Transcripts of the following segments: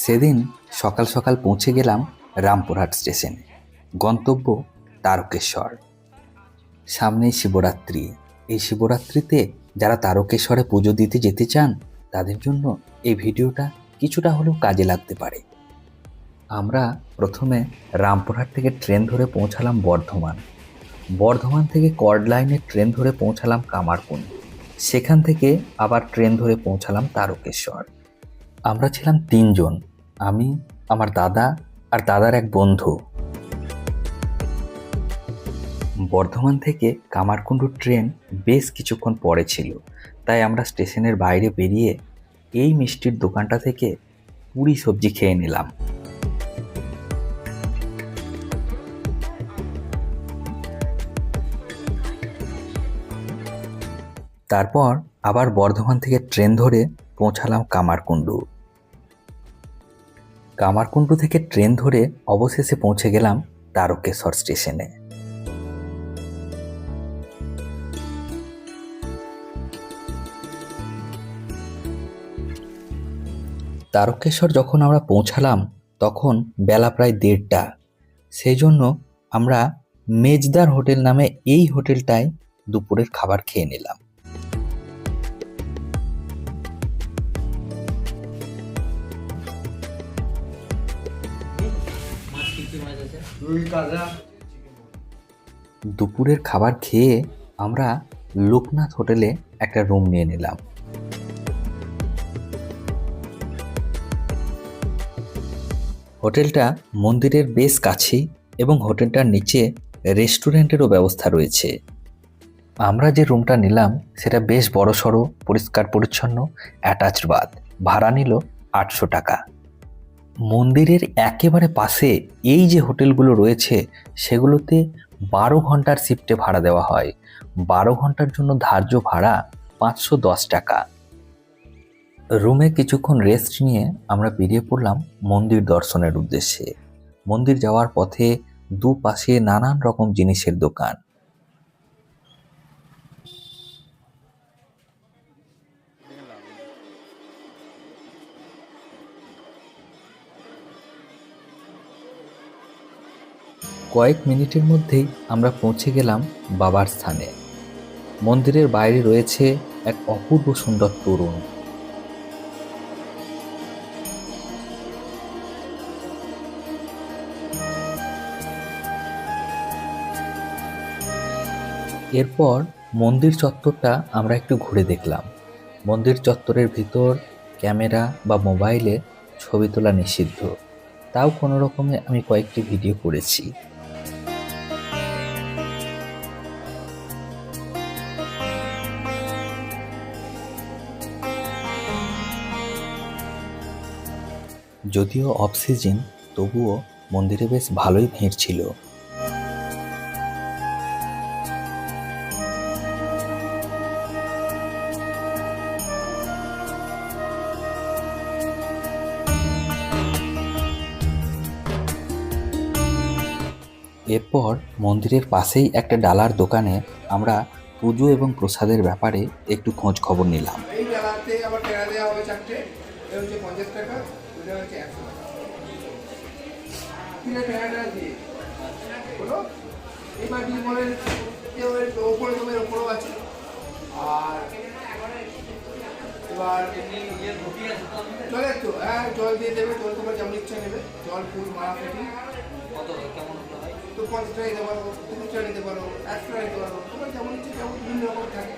সেদিন সকাল সকাল পৌঁছে গেলাম রামপুরহাট স্টেশনে। গন্তব্য তারকেশ্বর। সামনেই শিবরাত্রি। এই শিবরাত্রিতে যারা তারকেশ্বরে পুজো দিতে যেতে চান তাদের জন্য এই ভিডিওটা কিছুটা হলেও কাজে লাগতে পারে। আমরা প্রথমে রামপুরহাট থেকে ট্রেন ধরে পৌঁছালাম বর্ধমান। বর্ধমান থেকে কর্ড লাইনে ট্রেন ধরে পৌঁছালাম কামারকুণ্ড। সেখান থেকে আবার ট্রেন ধরে পৌঁছালাম তারকেশ্বর। আমরা ছিলাম তিনজন, আমি, আমার দাদা আর দাদার এক বন্ধু। বর্ধমান থেকে কামারকুণ্ডু ট্রেন বেশ কিছুক্ষণ পরে ছিল, তাই আমরা স্টেশনের বাইরে বেরিয়ে এই মিষ্টির দোকানটা থেকে পুরি সবজি খেয়ে নিলাম। তারপর আবার বর্ধমান থেকে ট্রেন ধরে পৌঁছালাম কামারকুণ্ডু। কামারকুণ্ডু থেকে ট্রেন ধরে অবশেষে পৌঁছে গেলাম তারকেশ্বর স্টেশনে। তারকেশ্বর যখন আমরা পৌঁছালাম তখন বেলা প্রায় 1:30। সেই জন্য আমরা মেজদার হোটেল নামে এই হোটেলটায় দুপুরের খাবার খেয়ে নিলাম। দুপুরের খাবার খেয়ে আমরা লোকনাথ হোটেলে একটা রুম নিয়ে নিলাম। হোটেলটা মন্দিরের বেশ কাছেই এবং হোটেলটার নিচে রেস্টুরেন্টেরও ব্যবস্থা রয়েছে। আমরা যে রুমটা নিলাম সেটা বেশ বড়সড়, পরিষ্কার পরিচ্ছন্ন, অ্যাটাচড বাথ। ভাড়া নিল 800 টাকা। মন্দিরের একেবারে পাশে এই যে হোটেলগুলো রয়েছে সেগুলোতে 12 ঘন্টার শিফটে ভাড়া দেওয়া হয়। 12 ঘন্টার জন্য ধার্য ভাড়া 510 টাকা। রুমে কিছুক্ষণ রেস্ট নিয়ে আমরা বেরিয়ে পড়লাম মন্দির দর্শনের উদ্দেশ্যে। মন্দির যাওয়ার পথে দুপাশে নানান রকম জিনিসের দোকান। কয়েক মিনিটের মধ্যেই আমরা পৌঁছে গেলাম বাবার স্থানে। মন্দিরের বাইরে রয়েছে এক অপূর্ব সুন্দর তোরণ। এরপর মন্দির চত্বরটা আমরা একটু ঘুরে দেখলাম। মন্দির চত্বরের ভিতর ক্যামেরা বা মোবাইলে ছবি তোলা নিষিদ্ধ, তাও কোনো রকমে আমি কয়েকটি ভিডিও করেছি। যদিও অফ সিজন, তবুও মন্দিরে বেশ ভালোই ভিড় ছিল। এরপর মন্দিরের পাশেই একটা ডালার দোকানে আমরা পুজো এবং প্রসাদের ব্যাপারে একটু খোঁজ খবর নিলাম। এই ডালাতে আবার টেরা দেওয়া হবে 4টে, এটা হচ্ছে 50 টাকা, এটা হচ্ছে 100 টাকা। কিনা টেরাটা দিয়ে বলো, এবার যদি বলেন ওপরে তোমার ওপরেও আছে। আর এবার জল একটু, হ্যাঁ জল দিয়ে দেবে, জল তোমার যেমন ইচ্ছা নেবে, জল ফুল মারা ফেটি তো 50 টাকা নিতে পারো, 30 টাকা নিতে পারো, 100 টাকা নিতে পারো, তোমার যেমন ইচ্ছে তেমন বিভিন্ন রকম থাকে।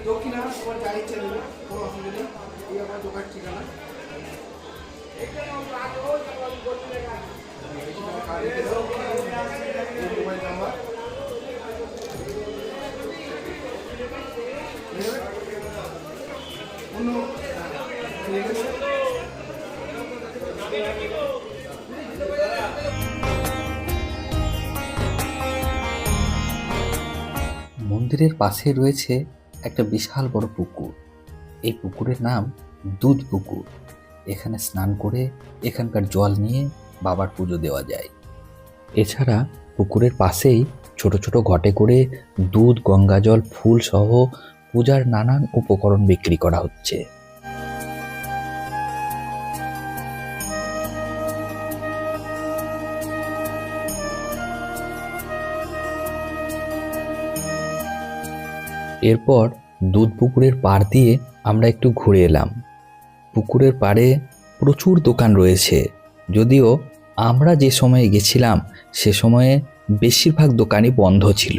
দক্ষিণা তোমার যা ইচ্ছে নেবে, কোনো অসুবিধা নেই। এই আমার দোকান ঠিকানা। মোবাইল নাম্বার অন্য ঠিক আছে। মন্দিরের পাশে রয়েছে একটা বিশাল বড় পুকুর। এই পুকুরের নাম দুধ পুকুর। এখানে স্নান করে এখানকার জল নিয়ে বাবার পুজো দেওয়া যায়। এছাড়া পুকুরের পাশেই ছোট ছোট ঘটে করে দুধ, গঙ্গা জল, ফুল সহ পূজার নানান উপকরণ বিক্রি করা হচ্ছে। এরপর দুধ পুকুরের পাড় দিয়ে আমরা একটু ঘুরে এলাম। পুকুরের পাড়ে প্রচুর দোকান রয়েছে, যদিও আমরা যে সময়ে গেছিলাম সে সময়ে বেশিরভাগ দোকানই বন্ধ ছিল।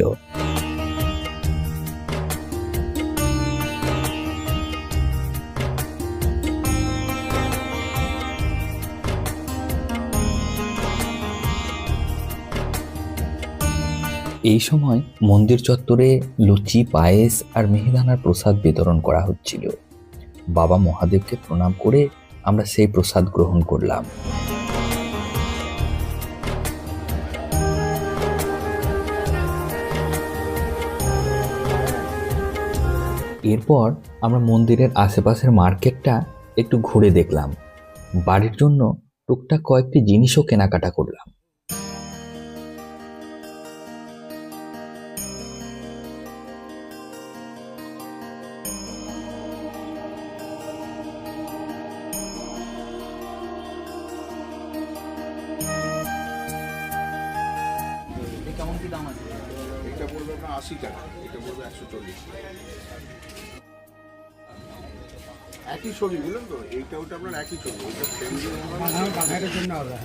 এই সময় মন্দির চত্বরে লুচি, পায়েস আর মিহিদানার প্রসাদ বিতরণ করা হচ্ছিল। বাবা মহাদেবকে প্রণাম করে আমরা সেই প্রসাদ গ্রহণ করলাম। এরপর আমরা মন্দিরের আশেপাশের মার্কেটটা একটু ঘুরে দেখলাম। বাড়ির জন্য টুকটাক কয়েকটি জিনিসও কেনাকাটা করলাম। কেমন কি দাম আছে? এটা পড়বে আপনার 80 টাকা, এটা পড়বে 140। একই ছবি বুঝলেন তো, এইটা ওটা আপনার একই ছবি, ওইটা বাঘাইটের জন্য হবে।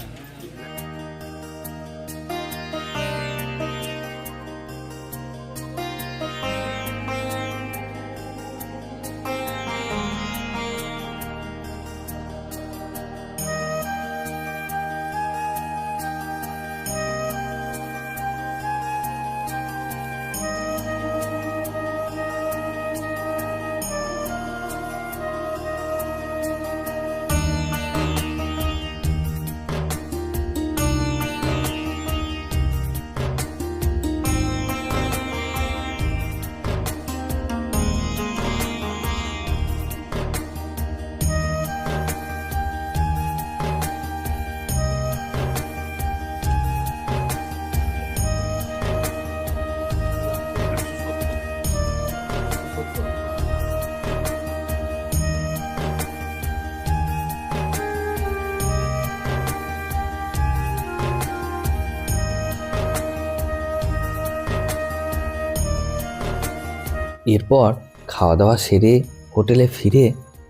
এরপর খাওয়া দাওয়া সেরে হোটেলে ফিরে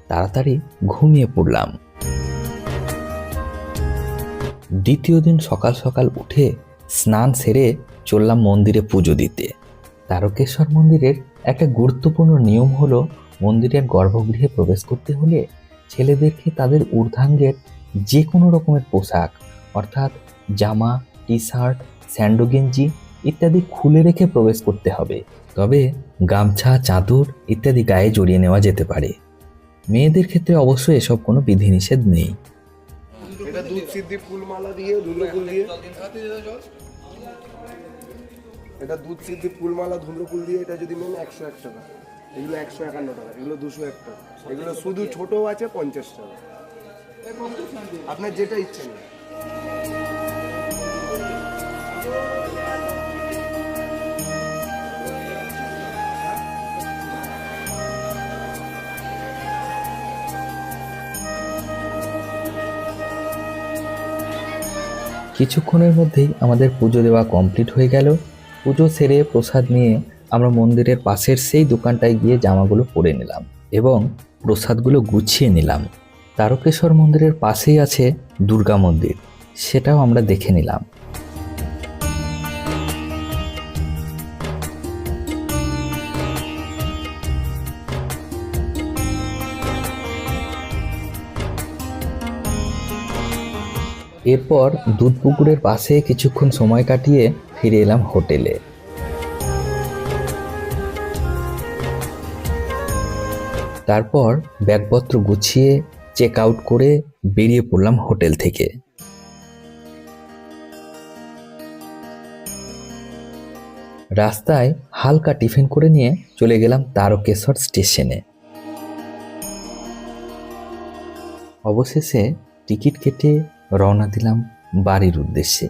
তাড়াতাড়ি ঘুমিয়ে পড়লাম। দ্বিতীয় দিন সকাল সকাল উঠে স্নান সেরে চললাম মন্দিরে পুজো দিতে। তারকেশ্বর মন্দিরের একটা গুরুত্বপূর্ণ নিয়ম হলো, মন্দিরের গর্ভগৃহে প্রবেশ করতে হলে ছেলেদেরকে তাদের ঊর্ধ্বাঙ্গের যে কোনো রকমের পোশাক অর্থাৎ জামা, টি শার্ট, স্যান্ডো গেঞ্জি ইত্যাদি খুলে রেখে প্রবেশ করতে হবে। তবে গামছা, চাদর ইত্যাদি গায়ে জড়িয়ে নেওয়া যেতে পারে। মেয়েদের ক্ষেত্রে অবশ্য এসব কোনো বিধিনিষেধ নেই। এটা দুধ সিদ্ধি ফুলমালা দিয়ে, ধুন্দ্রফুল দিয়ে, এটা দুধ সিদ্ধি ফুলমালা ধুন্দ্রফুল দিয়ে, এটা যদি নেন 101 টাকা, এগুলো 151 টাকা, এগুলো 201 টাকা, এগুলো শুধু ছোট আছে 50 টাকা, আপনার যেটা ইচ্ছে নেই। কিছুক্ষণের মধ্যেই আমাদের পুজো দেওয়া কমপ্লিট হয়ে গেল। পুজো সেরে প্রসাদ নিয়ে আমরা মন্দিরের পাশের সেই দোকানটায় গিয়ে জামাগুলো পরে নিলাম এবং প্রসাদগুলো গুছিয়ে নিলাম। তারকেশ্বর মন্দিরের পাশেই আছে দুর্গা মন্দির, সেটাও আমরা দেখে নিলাম। এরপর দুধ পুকুরের পাশে কিছুক্ষণ সময় কাটিয়ে ফিরে এলাম হোটেলে। তারপর ব্যাগপত্র গুছিয়ে চেক আউট করে বেরিয়ে পড়লাম হোটেল থেকে। রাস্তায় হালকা টিফিন করে নিয়ে চলে গেলাম তারকেশ্বর স্টেশনে। অবশেষে টিকিট কেটে রওনা দিলাম বাড়ির উদ্দেশ্যে।